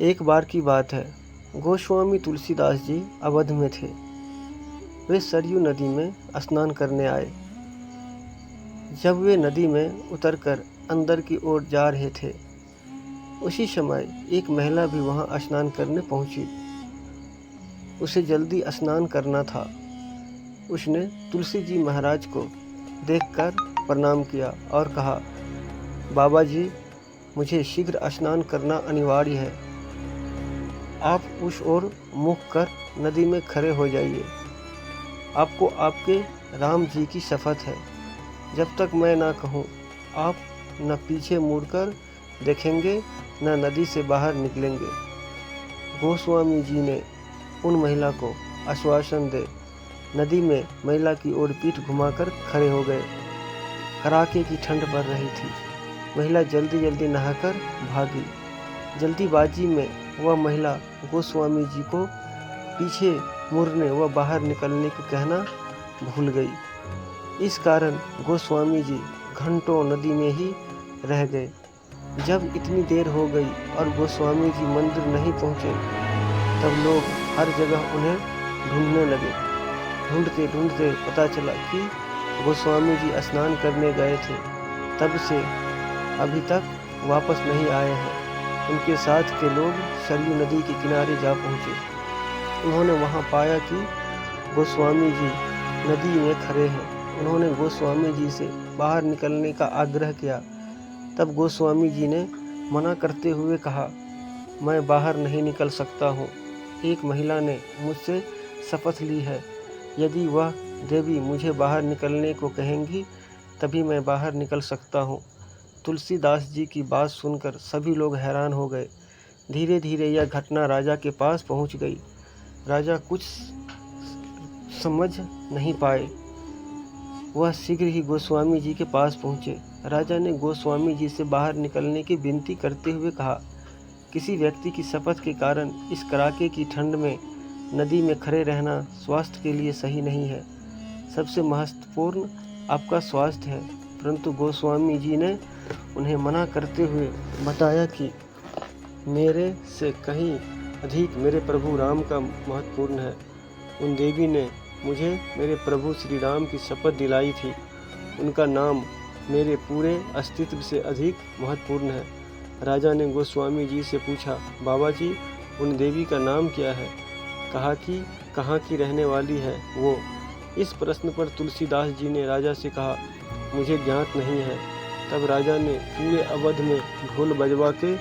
एक बार की बात है, गोस्वामी तुलसीदास जी अवध में थे। वे सरयू नदी में स्नान करने आए। जब वे नदी में उतरकर अंदर की ओर जा रहे थे, उसी समय एक महिला भी वहां स्नान करने पहुंची। उसे जल्दी स्नान करना था। उसने तुलसी जी महाराज को देखकर प्रणाम किया और कहा, बाबा जी, मुझे शीघ्र स्नान करना अनिवार्य है। आप उस ओर मुख कर नदी में खड़े हो जाइए। आपको आपके राम जी की शपथ है, जब तक मैं ना कहूँ आप न पीछे मुड़कर देखेंगे न नदी से बाहर निकलेंगे। गोस्वामी जी ने उन महिला को आश्वासन दे नदी में महिला की ओर पीठ घुमाकर खड़े हो गए। कड़ाके की ठंड पड़ रही थी। महिला जल्दी जल्दी नहाकर भागी। जल्दीबाजी में वह महिला गोस्वामी जी को पीछे मुड़ने व बाहर निकलने को कहना भूल गई। इस कारण गोस्वामी जी घंटों नदी में ही रह गए। जब इतनी देर हो गई और गोस्वामी जी मंदिर नहीं पहुँचे, तब लोग हर जगह उन्हें ढूंढने लगे। ढूंढते ढूंढते पता चला कि गोस्वामी जी स्नान करने गए थे। तब से अभी तक वापस नहीं आए हैं। उनके साथ के लोग सरयू नदी के किनारे जा पहुँचे। उन्होंने वहाँ पाया कि गोस्वामी जी नदी में खड़े हैं। उन्होंने गोस्वामी जी से बाहर निकलने का आग्रह किया। तब गोस्वामी जी ने मना करते हुए कहा, मैं बाहर नहीं निकल सकता हूँ। एक महिला ने मुझसे शपथ ली है, यदि वह देवी मुझे बाहर निकलने को कहेंगी तभी मैं बाहर निकल सकता हूँ। तुलसीदास जी की बात सुनकर सभी लोग हैरान हो गए। धीरे धीरे यह घटना राजा के पास पहुँच गई। राजा कुछ समझ नहीं पाए। वह शीघ्र ही गोस्वामी जी के पास पहुँचे। राजा ने गोस्वामी जी से बाहर निकलने की विनती करते हुए कहा, किसी व्यक्ति की शपथ के कारण इस कड़ाके की ठंड में नदी में खड़े रहना स्वास्थ्य के लिए सही नहीं है। सबसे महत्वपूर्ण आपका स्वास्थ्य है। परंतु गोस्वामी जी ने उन्हें मना करते हुए बताया कि मेरे से कहीं अधिक मेरे प्रभु राम का महत्वपूर्ण है। उन देवी ने मुझे मेरे प्रभु श्री राम की शपथ दिलाई थी। उनका नाम मेरे पूरे अस्तित्व से अधिक महत्वपूर्ण है। राजा ने गोस्वामी जी से पूछा, बाबा जी, उन देवी का नाम क्या है? कहा कि कहाँ की रहने वाली है वो? इस प्रश्न पर तुलसीदास जी ने राजा से कहा, मुझे ज्ञात नहीं है। तब राजा ने पूरे अवध में ढोल बजवा के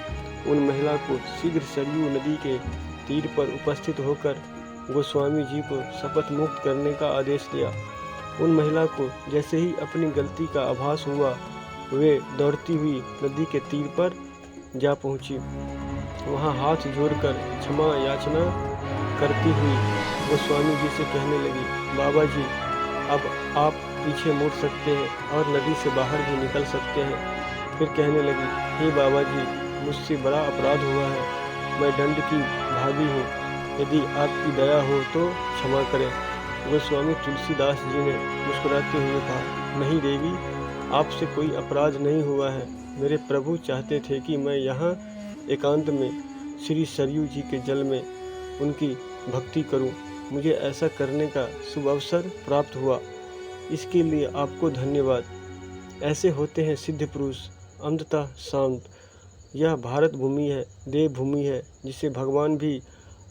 उन महिला को शीघ्र सरयू नदी के तीर पर उपस्थित होकर गोस्वामी जी को शपथ मुक्त करने का आदेश दिया। उन महिला को जैसे ही अपनी गलती का आभास हुआ, वे दौड़ती हुई नदी के तीर पर जा पहुंची। वहां हाथ जोड़कर क्षमा याचना करती हुई गोस्वामी जी से कहने लगी, बाबा जी, अब आप पीछे मुड़ सकते हैं और नदी से बाहर भी निकल सकते हैं। फिर कहने लगी, हे बाबा जी, मुझसे बड़ा अपराध हुआ है। मैं दंड की भागी हूँ। यदि आपकी दया हो तो क्षमा करें। गोस्वामी तुलसीदास जी ने मुस्कुराते हुए कहा, नहीं देवी, आपसे कोई अपराध नहीं हुआ है। मेरे प्रभु चाहते थे कि मैं यहाँ एकांत में श्री सरयू जी के जल में उनकी भक्ति करूं। मुझे ऐसा करने का शुभ अवसर प्राप्त हुआ। इसके लिए आपको धन्यवाद। ऐसे होते हैं सिद्ध पुरुष, अंततः शांत। यह भारत भूमि है, देवभूमि है, जिसे भगवान भी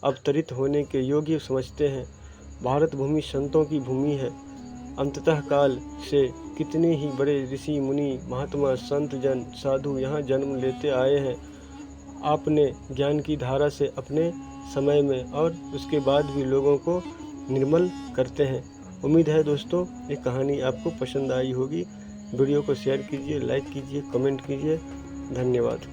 अवतरित होने के योग्य समझते हैं। भारत भूमि संतों की भूमि है। अंततः काल से कितने ही बड़े ऋषि मुनि महात्मा संत जन साधु यहाँ जन्म लेते आए हैं। आपने ज्ञान की धारा से अपने समय में और उसके बाद भी लोगों को निर्मल करते हैं। उम्मीद है दोस्तों, ये कहानी आपको पसंद आई होगी। वीडियो को शेयर कीजिए, लाइक कीजिए, कमेंट कीजिए। धन्यवाद।